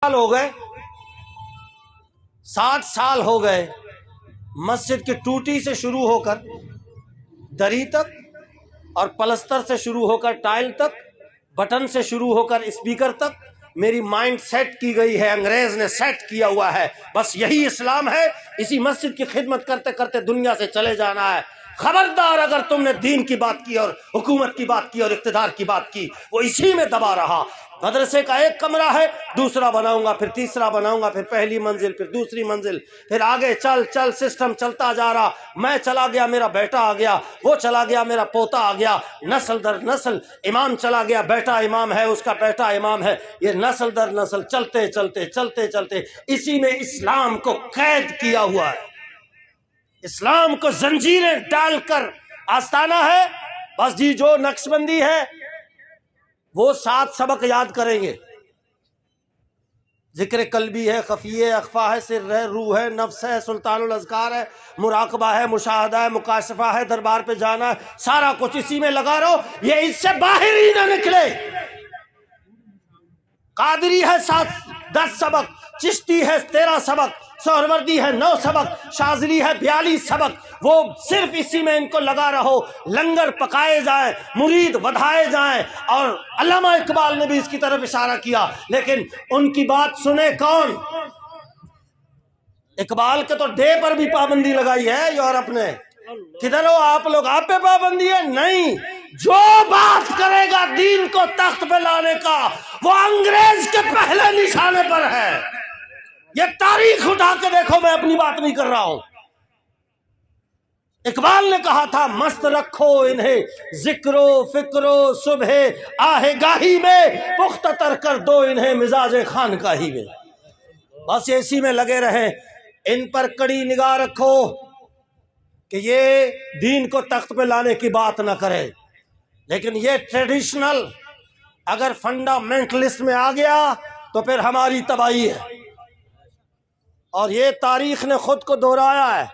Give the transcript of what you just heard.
سال ہو گئے 60 سال ہو گئے مسجد کی ٹوٹی سے شروع ہو کر دری تک اور پلستر سے شروع ہو کر ٹائل تک، بٹن سے شروع ہو کر اسپیکر تک میری مائنڈ سیٹ کی گئی ہے، انگریز نے سیٹ کیا ہوا ہے، بس یہی اسلام ہے، اسی مسجد کی خدمت کرتے کرتے دنیا سے چلے جانا ہے۔ خبردار اگر تم نے دین کی بات کی اور حکومت کی بات کی اور اقتدار کی بات کی، وہ اسی میں دبا رہا۔ مدرسے کا ایک کمرہ ہے، دوسرا بناؤں گا، پھر تیسرا بناؤں گا، پھر پہلی منزل، پھر دوسری منزل، پھر آگے چل چل سسٹم چلتا جا رہا۔ میں چلا گیا، میرا بیٹا آ گیا، وہ چلا گیا، میرا پوتا آ گیا، نسل در نسل۔ امام چلا گیا، بیٹا امام ہے، اس کا بیٹا امام ہے، یہ نسل در نسل چلتے چلتے چلتے چلتے اسی میں اسلام کو قید کیا ہوا ہے۔ اسلام کو زنجیریں ڈال کر آستانہ ہے، بس جی جو نقش بندی ہے وہ 7 سبق یاد کریں گے۔ ذکر قلبی ہے، خفی ہے، اخفا ہے، سر ہے، روح ہے، نفس ہے، سلطان الاذکار ہے، مراقبہ ہے، مشاہدہ ہے، مکاشفہ ہے، دربار پہ جانا ہے، سارا کچھ اسی میں لگا رہو، یہ اس سے باہر ہی نہ نکلے۔ قادری ہے 10 سبق، چشتی ہے 13 سبق، سہروردی ہے 9 سبق، شاذلی ہے 42 سبق، وہ صرف اسی میں ان کو لگا رہو، لنگر پکائے جائیں، مرید ودھائے جائیں۔ اور علامہ اقبال نے بھی اس کی طرف اشارہ کیا، لیکن ان کی بات سنے کون؟ اقبال کے تو ڈے پر بھی پابندی لگائی ہے یورپ نے۔ کدھر ہو آپ لوگ؟ آپ پہ پابندی ہے؟ نہیں، جو بات کرے گا دین کو تخت پہ لانے کا وہ انگریز کے پہلے نشانے پر ہے۔ یہ تاریخ اٹھا کے دیکھو، میں اپنی بات نہیں کر رہا ہوں۔ اقبال نے کہا تھا مست رکھو انہیں ذکر و فکر و صبح آہ گاہی میں، پختہ تر کر دو انہیں مزاج خانقاہی میں۔ بس اسی میں لگے رہیں، ان پر کڑی نگاہ رکھو کہ یہ دین کو تخت پہ لانے کی بات نہ کرے، لیکن یہ ٹریڈیشنل اگر فنڈامنٹلسٹ میں آ گیا تو پھر ہماری تباہی ہے۔ اور یہ تاریخ نے خود کو دہرایا ہے۔